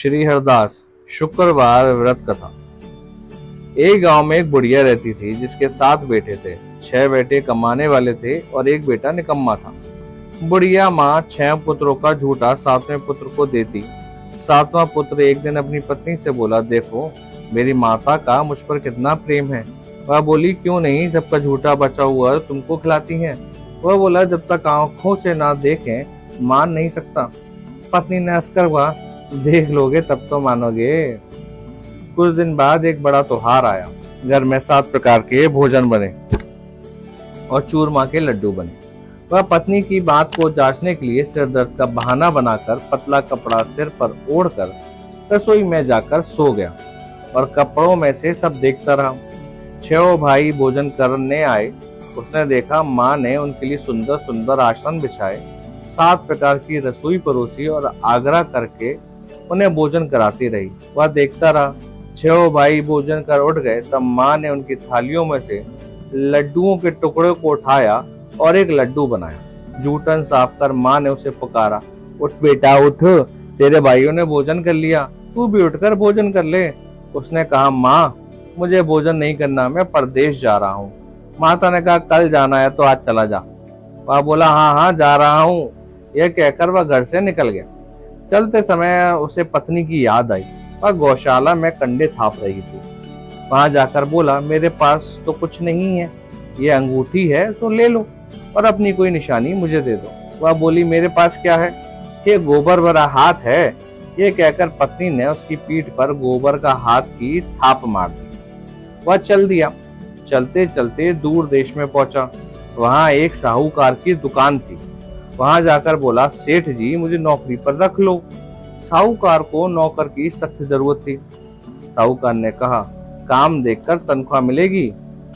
श्री हरदास शुक्रवार व्रत कथा। एक गांव में एक बुढ़िया रहती थी जिसके 7 बेटे थे। 6 बेटे कमाने वाले थे और एक बेटा निकम्मा था। बुढ़िया माँ 6 पुत्रों का झूठा 7वें पुत्र को देती। 7वां पुत्र एक दिन अपनी पत्नी से बोला, देखो मेरी माता का मुझ पर कितना प्रेम है। वह बोली, क्यों नहीं, सबका झूठा बचा हुआ तुमको खिलाती हैं। वह बोला, जब तक आंखों से ना देखें मान नहीं सकता। पत्नी ने हंसकर कहा, देख लोगे तब तो मानोगे। कुछ दिन बाद एक बड़ा त्योहार आया। घर में 7 प्रकार के भोजन बने और चूरमा के लड्डू बने। वह पत्नी की बात को जांचने के लिए सिर दर्द का बहाना बनाकर पतला कपड़ा सिर पर ओढ़कर रसोई में जाकर सो गया और कपड़ों में से सब देखता रहा। 6 भाई भोजन करने आए। उसने देखा माँ ने उनके लिए सुंदर सुंदर आसन बिछाए, 7 प्रकार की रसोई परोसी और आग्रह करके उन्हें भोजन कराती रही। वह देखता रहा। 6 भाई भोजन कर उठ गए तब माँ ने उनकी थालियों में से लड्डुओं के टुकड़े को उठाया और एक लड्डू बनाया। जूठन साफ कर माँ ने उसे पुकारा, उठ बेटा उठ, तेरे भाइयों ने भोजन कर लिया, तू भी उठकर भोजन कर ले। उसने कहा, माँ मुझे भोजन नहीं करना, मैं परदेश जा रहा हूँ। माता ने कहा, कल जाना है तो आज चला जा। वह बोला, हाँ हाँ जा रहा हूँ। यह कहकर वह घर से निकल गया। चलते समय उसे पत्नी की याद आई। वह गौशाला में कंडे थाप रही थी। वहां जाकर बोला, मेरे पास तो कुछ नहीं है, ये अंगूठी है तो ले लो और अपनी कोई निशानी मुझे दे दो। वह बोली, मेरे पास क्या है, ये गोबर भरा हाथ है। ये कहकर पत्नी ने उसकी पीठ पर गोबर का हाथ की थाप मार दी। वह चल दिया। चलते चलते दूर देश में पहुंचा। वहां एक साहूकार की दुकान थी। वहां जाकर बोला, सेठ जी मुझे नौकरी पर रख लो। साहूकार को नौकर की सख्त जरूरत थी। साहूकार ने कहा, काम देखकर तनख्वाह मिलेगी।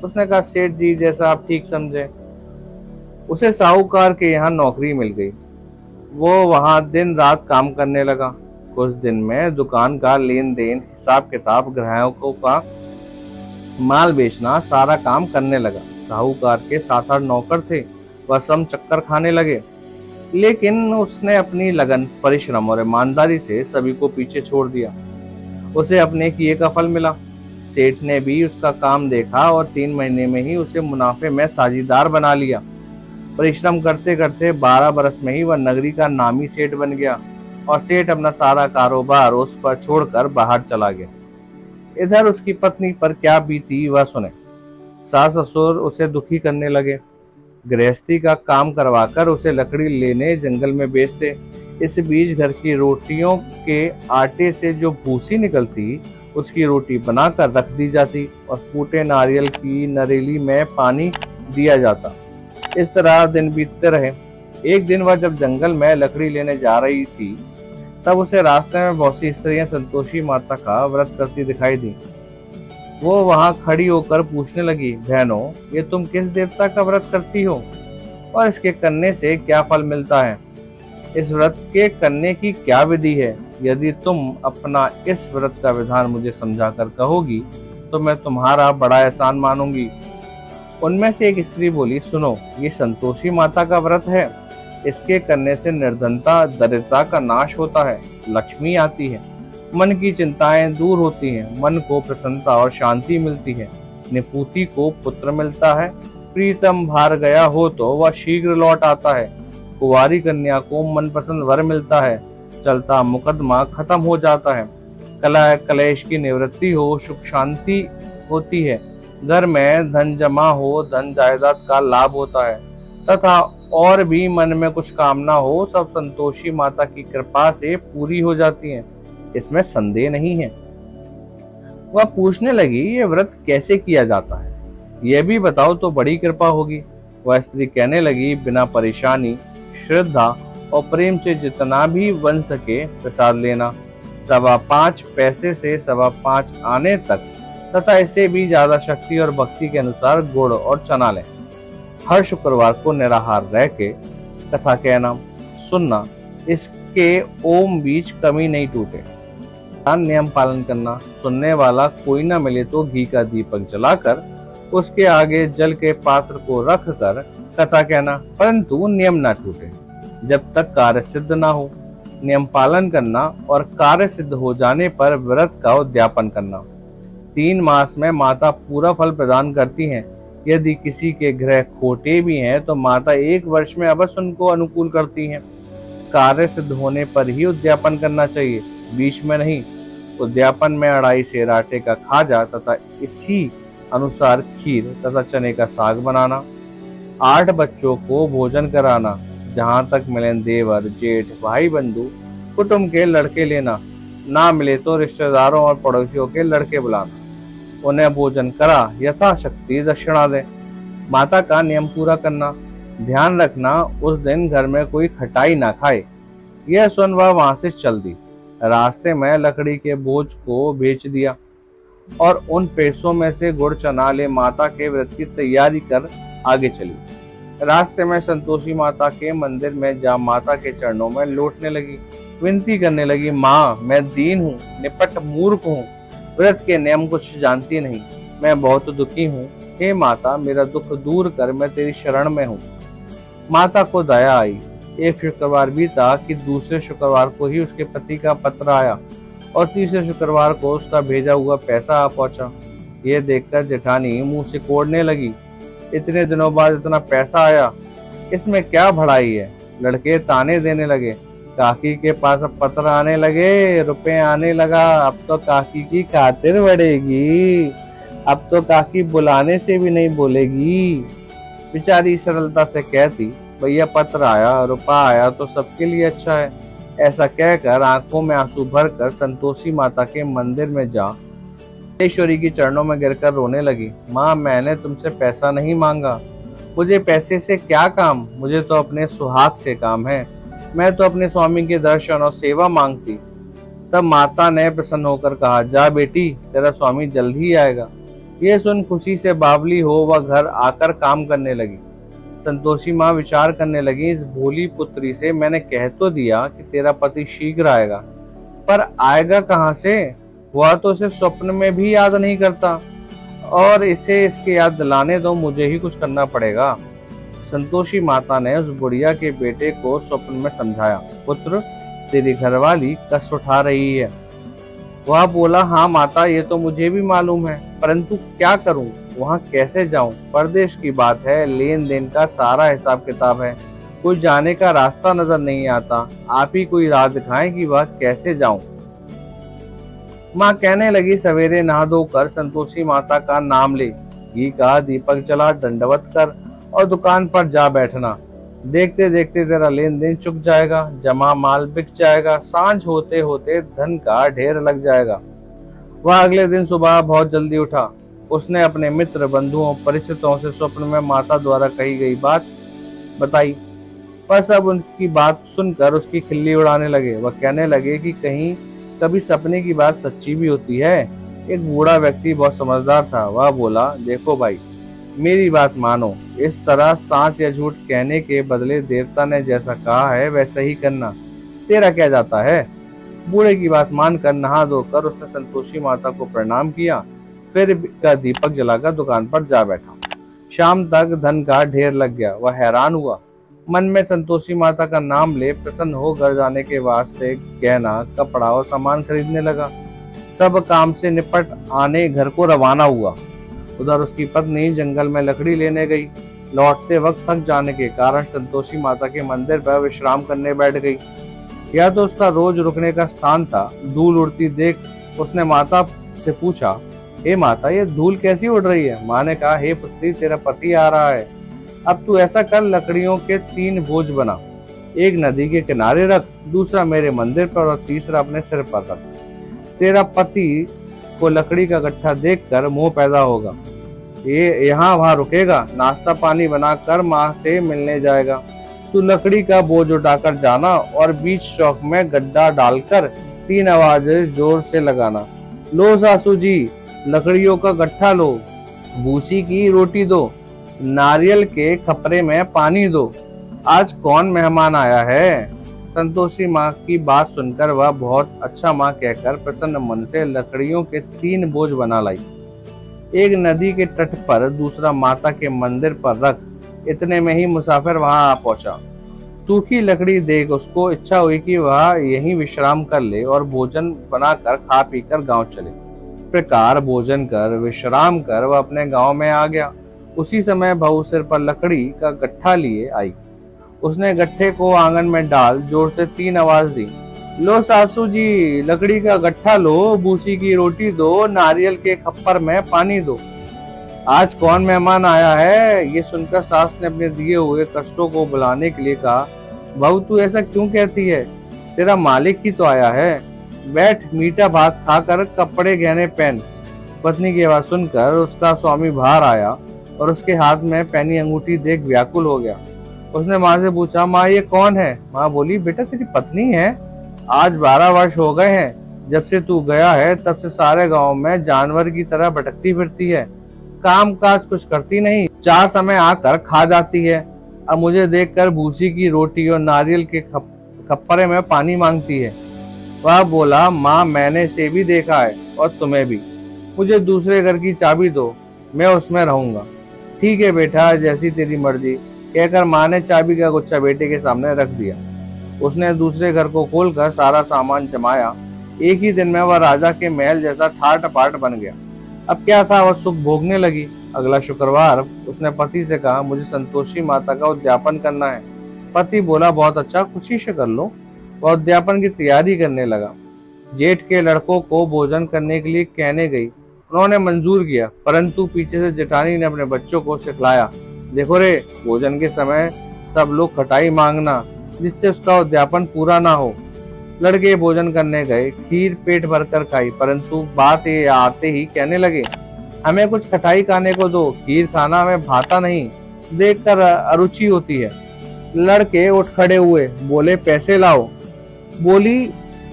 उसने कहा, सेठ जी जैसा आप ठीक समझे। उसे साहूकार के यहाँ नौकरी मिल गई। वो वहां दिन रात काम करने लगा। कुछ दिन में दुकान का लेन देन, हिसाब किताब, ग्राहकों का माल बेचना, सारा काम करने लगा। साहूकार के 7-8 नौकर थे। वह सब चक्कर खाने लगे, लेकिन उसने अपनी लगन, परिश्रम और ईमानदारी से सभी को पीछे छोड़ दिया। उसे अपने किए का फल मिला। सेठ ने भी उसका काम देखा और 3 महीने में ही उसे मुनाफे में साझीदार बना लिया। परिश्रम करते करते 12 बरस में ही वह नगरी का नामी सेठ बन गया और सेठ अपना सारा कारोबार उस पर छोड़कर बाहर चला गया। इधर उसकी पत्नी पर क्या बीती वह सुने। सास ससुर उसे दुखी करने लगे। गृहस्थी का काम करवाकर उसे लकड़ी लेने जंगल में बेचते। इस बीच घर की रोटियों के आटे से जो भूसी निकलती उसकी रोटी बनाकर रख दी जाती और फूटे नारियल की नरेली में पानी दिया जाता। इस तरह दिन बीतते रहे। एक दिन वह जब जंगल में लकड़ी लेने जा रही थी तब उसे रास्ते में बहुत सी स्त्रियां संतोषी माता का व्रत करती दिखाई दी। वो वहां खड़ी होकर पूछने लगी, बहनों ये तुम किस देवता का व्रत करती हो और इसके करने से क्या फल मिलता है? इस व्रत के करने की क्या विधि है? यदि तुम अपना इस व्रत का विधान मुझे समझाकर कहोगी तो मैं तुम्हारा बड़ा एहसान मानूंगी। उनमें से एक स्त्री बोली, सुनो ये संतोषी माता का व्रत है। इसके करने से निर्धनता, दरिद्रता का नाश होता है, लक्ष्मी आती है, मन की चिंताएं दूर होती हैं, मन को प्रसन्नता और शांति मिलती है, निपुति को पुत्र मिलता है, प्रीतम भार गया हो तो वह शीघ्र लौट आता है, कुंवारी कन्या को मनपसंद वर मिलता है, चलता मुकदमा खत्म हो जाता है, कलह कलेश की निवृत्ति हो, सुख शांति होती है, घर में धन जमा हो, धन जायदाद का लाभ होता है, तथा और भी मन में कुछ कामना हो सब संतोषी माता की कृपा से पूरी हो जाती हैं। इसमें संदेह नहीं है। वह पूछने लगी, ये व्रत कैसे किया जाता है, यह भी बताओ तो बड़ी कृपा होगी। वह स्त्री कहने लगी, बिना परेशानी, श्रद्धा और प्रेम से जितना भी बन सके प्रसाद लेना, 5.25 पैसे से 5.25 आने तक, तथा इससे भी ज्यादा शक्ति और भक्ति के अनुसार गुड़ और चना लें। हर शुक्रवार को निराहार रह के कथा कहना, सुनना, इसके ओम बीच कमी नहीं टूटे। नियम पालन करना, सुनने वाला कोई न मिले तो घी का दीपक जलाकर उसके आगे जल के पात्र को रख कर कथा कहना, परंतु नियम न टूटे जब तक कार्य सिद्ध न हो। नियम पालन करना और कार्य सिद्ध हो जाने पर व्रत का उद्यापन करना। 3 मास में माता पूरा फल प्रदान करती हैं। यदि किसी के ग्रह खोटे भी हैं तो माता 1 वर्ष में अवश्य उनको अनुकूल करती हैं। कार्य सिद्ध होने पर ही उद्यापन करना चाहिए, बीच में नहीं। उद्यापन में अढ़ाई सेर आटे का खाजा तथा इसी अनुसार खीर तथा चने का साग बनाना। 8 बच्चों को भोजन कराना। जहाँ तक मिलन देवर जेठ भाई बंधु कुटुंब के लड़के लेना, ना मिले तो रिश्तेदारों और पड़ोसियों के लड़के बुलाना। उन्हें भोजन करा यथाशक्ति दक्षिणा दे। माता का नियम पूरा करना। ध्यान रखना उस दिन घर में कोई खटाई ना खाए। यह सुन वह वहां से चल दी। रास्ते में लकड़ी के बोझ को बेच दिया और उन पैसों में से गुड़ चना ले माता के व्रत की तैयारी कर आगे चली। रास्ते में संतोषी माता के मंदिर में जा माता के चरणों में लौटने लगी। विनती करने लगी, माँ मैं दीन हूँ, निपट मूर्ख हूँ, व्रत के नियम कुछ जानती नहीं, मैं बहुत दुखी हूँ। हे माता मेरा दुख दूर कर, मैं तेरी शरण में हूँ। माता को दया आई। एक शुक्रवार बीता कि दूसरे शुक्रवार को ही उसके पति का पत्र आया और तीसरे शुक्रवार को उसका भेजा हुआ पैसा आ पहुंचा। ये देखकर जेठानी मुंह से कोड़ने लगी, इतने दिनों बाद इतना पैसा आया, इसमें क्या भड़ाई है। लड़के ताने देने लगे, काकी के पास अब पत्र आने लगे, रुपए आने लगा, अब तो काकी की खातिर बढ़ेगी, अब तो काकी बुलाने से भी नहीं बोलेगी। बेचारी सरलता से कहती, भैया पत्र आया, रुपया आया तो सबके लिए अच्छा है। ऐसा कहकर आंखों में आंसू भरकर संतोषी माता के मंदिर में जा ईश्वरी की चरणों में गिरकर रोने लगी। माँ मैंने तुमसे पैसा नहीं मांगा, मुझे पैसे से क्या काम, मुझे तो अपने सुहाग से काम है। मैं तो अपने स्वामी के दर्शन और सेवा मांगती। तब माता ने प्रसन्न होकर कहा, जा बेटी तेरा स्वामी जल्द ही आएगा। ये सुन खुशी से बावली हो वह घर आकर काम करने लगी। संतोषी माँ विचार करने लगी, इस भोली पुत्री से मैंने कह तो दिया कि तेरा पति शीघ्र आएगा, पर आएगा कहाँ से? वह तो उसे स्वप्न में भी याद नहीं करता और इसे इसके याद दिलाने तो मुझे ही कुछ करना पड़ेगा। संतोषी माता ने उस बुढ़िया के बेटे को स्वप्न में समझाया, पुत्र तेरी घरवाली कष्ट उठा रही है। वह बोला, हाँ माता ये तो मुझे भी मालूम है, परंतु क्या करूं, वहाँ कैसे जाऊं? परदेश की बात है, लेन देन का सारा हिसाब किताब है, कोई जाने का रास्ता नजर नहीं आता। आप ही कोई राह दिखाएं कि वह कैसे जाऊं। माँ कहने लगी, सवेरे नहा धोकर संतोषी माता का नाम ले, घी का दीपक जला, दंडवत कर और दुकान पर जा बैठना। देखते देखते तेरा लेन देन चुक जाएगा, जमा माल बिक जाएगा, सांझ होते होते धन का ढेर लग जाएगा। वह अगले दिन सुबह बहुत जल्दी उठा। उसने अपने मित्र बंधुओं परिचितों से स्वप्न में माता द्वारा कही गई बात बताई, पर सब उनकी बात सुनकर उसकी खिल्ली उड़ाने लगे। वह कहने लगे कि कहीं कभी सपने की बात सच्ची भी होती है। एक बूढ़ा व्यक्ति बहुत समझदार था। वह बोला, देखो भाई मेरी बात मानो, इस तरह सांच या झूठ कहने के बदले देवता ने जैसा कहा है वैसा ही करना, तेरा क्या जाता है। बूढ़े की बात मानकर नहा धोकर उसने संतोषी माता को प्रणाम किया, फिर का दीपक जलाकर दुकान पर जा बैठा। शाम तक धन का ढेर लग गया। वह हैरान हुआ, मन में संतोषी माता का नाम ले प्रसन्न हो घर जाने के वास्ते गहना कपड़ा और सामान खरीदने लगा। सब काम से निपट आने घर को रवाना हुआ। उधर उसकी पत्नी जंगल में लकड़ी लेने गई। लौटते वक्त थक जाने के कारण संतोषी माता के मंदिर पर विश्राम करने बैठ गई। यह तो उसका रोज रुकने का स्थान था। धूल उड़ती देख उसने माता से पूछा, हे माता ये धूल कैसी उड़ रही है? माँ ने कहा, हे पुत्री तेरा पति आ रहा है, अब तू ऐसा कर, लकड़ियों के 3 बोझ बना, एक नदी के किनारे रख, दूसरा मेरे मंदिर पर और तीसरा अपने सिर पर रख। तेरा पति को लकड़ी का गट्ठा देखकर मोह पैदा होगा, ये यहाँ वहाँ रुकेगा, नाश्ता पानी बनाकर माँ से मिलने जाएगा। तू लकड़ी का बोझ उठाकर जाना और बीच चौक में गड्ढा डालकर 3 आवाजें जोर से लगाना, लो सासू जी लकड़ियों का गट्ठा लो, भूसी की रोटी दो, नारियल के खपरे में पानी दो, आज कौन मेहमान आया है। संतोषी माँ की बात सुनकर वह बहुत अच्छा माँ कहकर प्रसन्न मन से लकड़ियों के 3 बोझ बना लाई। एक नदी के तट पर, दूसरा माता के मंदिर पर रख। इतने में ही मुसाफिर वहां आ पहुंचा। सूखी लकड़ी देख उसको इच्छा हुई कि वह यहीं विश्राम कर ले और भोजन बनाकर खा पीकर गांव चले। इस प्रकार भोजन कर विश्राम कर वह अपने गांव में आ गया। उसी समय बहू सिर पर लकड़ी का गट्ठा लिए आई। उसने गट्ठे को आंगन में डाल जोर से 3 आवाज दी। लो सासू जी, लकड़ी का गट्ठा लो, भूसी की रोटी दो, नारियल के खप्पर में पानी दो। आज कौन मेहमान आया है? ये सुनकर सास ने अपने दिए हुए कष्टों को बुलाने के लिए कहा, बहू तू ऐसा क्यों कहती है? तेरा मालिक ही तो आया है। बैठ, मीठा भात खाकर कपड़े गहने पहन। पत्नी की आवाज सुनकर उसका स्वामी बाहर आया और उसके हाथ में पहनी अंगूठी देख व्याकुल हो गया। उसने माँ से पूछा, माँ ये कौन है? माँ बोली, बेटा तेरी पत्नी है। आज 12 वर्ष हो गए हैं जब से तू गया है, तब से सारे गांव में जानवर की तरह भटकती फिरती है, काम काज कुछ करती नहीं, 4 समय आकर खा जाती है। अब मुझे देखकर भूसी की रोटी और नारियल के खप्परे में पानी मांगती है। वह बोला, माँ मैंने इसे भी देखा है और तुम्हें भी। मुझे दूसरे घर की चाबी दो, मैं उसमें रहूंगा। ठीक है बेटा, जैसी तेरी मर्जी, कहकर माँ ने चाबी का गुच्छा बेटे के सामने रख दिया। उसने दूसरे घर को खोलकर सारा सामान जमाया। एक ही दिन में वह राजा के महल जैसा ठाट पाट बन गया। अब क्या था, वह सुख भोगने लगी। अगला शुक्रवार उसने पति से कहा, मुझे संतोषी माता का उद्यापन करना है। पति बोला, बहुत अच्छा, खुशी से कर लो। वह उद्यापन की तैयारी करने लगा। जेठ के लड़कों को भोजन करने के लिए कहने गई। उन्होंने मंजूर किया, परंतु पीछे से जेठानी ने अपने बच्चों को सिखलाया, देखो रे, भोजन के समय सब लोग खटाई मांगना, जिससे उसका उद्यापन पूरा ना हो। लड़के भोजन करने गए, खीर पेट भरकर खाई, परंतु बात ये आते ही कहने लगे, हमें कुछ खटाई खाने को दो, खीर खाना हमें भाता नहीं, देखकर अरुचि होती है। लड़के उठ खड़े हुए, बोले पैसे लाओ। बोली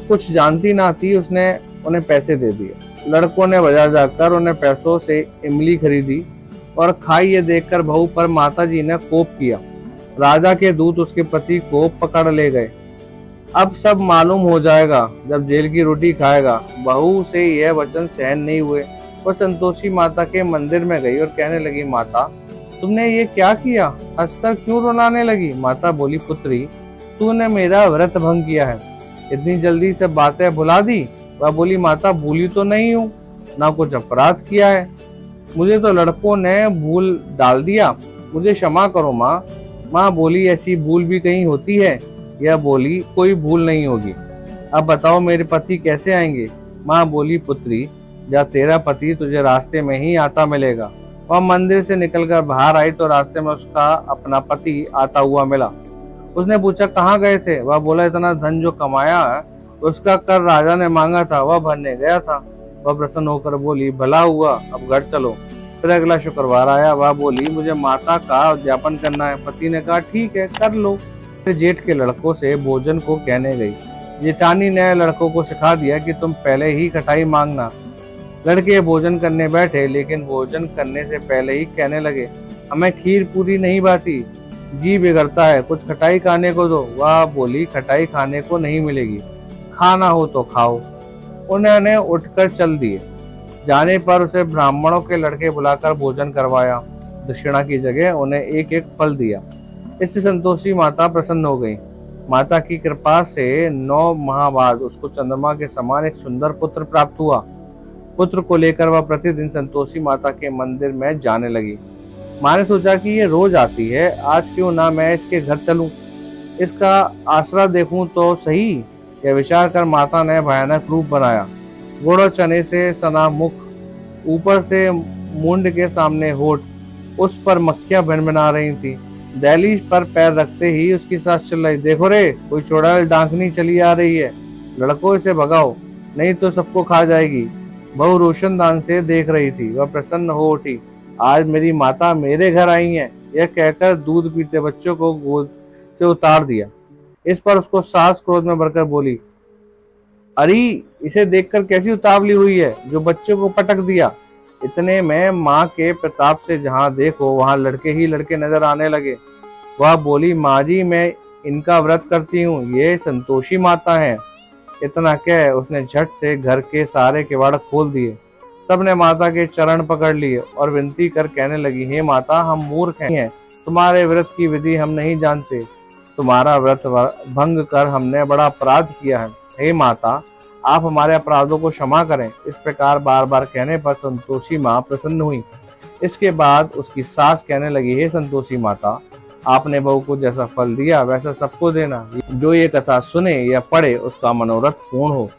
कुछ जानती ना थी, उसने उन्हें पैसे दे दिए। लड़कों ने बाजार जाकर उन्हें पैसों से इमली खरीदी और खाई। ये देखकर बहू पर माताजी ने कोप किया। राजा के दूत उसके पति को पकड़ ले गए। अब सब मालूम हो जाएगा जब जेल की रोटी खाएगा। बहू से यह वचन सहन नहीं हुए। वह संतोषी माता के मंदिर में गई और कहने लगी, माता तुमने ये क्या किया? हंसकर क्यों रुलाने लगी? माता बोली, पुत्री तूने मेरा व्रत भंग किया है, इतनी जल्दी से बातें भुला दी। वह बोली, माता भूली तो नहीं हूँ, ना कुछ अपराध किया है, मुझे तो लड़कों ने भूल डाल दिया, मुझे क्षमा करो माँ। माँ बोली, ऐसी भूल भी कहीं होती है? यह बोली, कोई भूल नहीं होगी। अब बताओ मेरे पति कैसे आएंगे? माँ बोली, पुत्री जब तेरा पति तुझे रास्ते में ही आता मिलेगा। वह मंदिर से निकलकर बाहर आई तो रास्ते में उसका अपना पति आता हुआ मिला। उसने पूछा, कहाँ गए थे? वह बोला, इतना धन जो कमाया है उसका कर राजा ने मांगा था, वह भरने गया था। वह प्रसन्न होकर बोली, भला हुआ, अब घर चलो। फिर अगला शुक्रवार आया। वह बोली, मुझे माता का उद्यापन करना है। पति ने कहा, ठीक है कर लो। फिर जेठ के लड़कों से भोजन को कहने गई। जेठानी ने लड़कों को सिखा दिया कि तुम पहले ही खटाई मांगना। लड़के भोजन करने बैठे, लेकिन भोजन करने से पहले ही कहने लगे, हमें खीर पूरी नहीं बाती, जी बिगड़ता है, कुछ खटाई खाने को दो। वह बोली, खटाई खाने को नहीं मिलेगी, खाना हो तो खाओ। उन्होंने उठकर चल दिए। जाने पर उसे ब्राह्मणों के लड़के बुलाकर भोजन करवाया। दक्षिणा की जगह उन्हें एक एक फल दिया। इससे संतोषी माता प्रसन्न हो गई। माता की कृपा से 9 माह बाद उसको चंद्रमा के समान एक सुंदर पुत्र प्राप्त हुआ। पुत्र को लेकर वह प्रतिदिन संतोषी माता के मंदिर में जाने लगी। माँ ने सोचा कि ये रोज आती है, आज क्यों ना मैं इसके घर चलूं, इसका आसरा देखूं तो सही। यह विचार कर माता ने भयानक रूप बनाया। गुड़ और चने से सना मुख, ऊपर से मुंड के सामने होठ, उस पर मक्खियां भिनभिना रही थी। दहलीज पर पैर रखते ही उसकी सास चिल्लाई, देखो रे, कोई चुड़ैल डांकनी चली आ रही है, लड़कों इसे भगाओ, नहीं तो सबको खा जाएगी। बहू रोशनदान से देख रही थी। वह प्रसन्न हो उठी, आज मेरी माता मेरे घर आई है। यह कहकर दूध पीते बच्चों को गोद से उतार दिया। इस पर उसको सास क्रोध में भरकर बोली, अरे इसे देखकर कैसी उतावली हुई है जो बच्चों को पटक दिया। इतने में माँ के प्रताप से जहाँ देखो वहाँ लड़के ही लड़के नजर आने लगे। वह बोली, माँ जी मैं इनका व्रत करती हूँ, ये संतोषी माता है। इतना कह उसने झट से घर के सारे किवाड़ खोल दिए। सबने माता के चरण पकड़ लिए और विनती कर कहने लगी, हे माता हम मूर्ख हैं, तुम्हारे व्रत की विधि हम नहीं जानते, तुम्हारा व्रत भंग कर हमने बड़ा अपराध किया है। हे माता, आप हमारे अपराधों को क्षमा करें। इस प्रकार बार बार कहने पर संतोषी माँ प्रसन्न हुई। इसके बाद उसकी सास कहने लगी, हे संतोषी माता, आपने बहू को जैसा फल दिया वैसा सबको देना। जो ये कथा सुने या पढ़े उसका मनोरथ पूर्ण हो।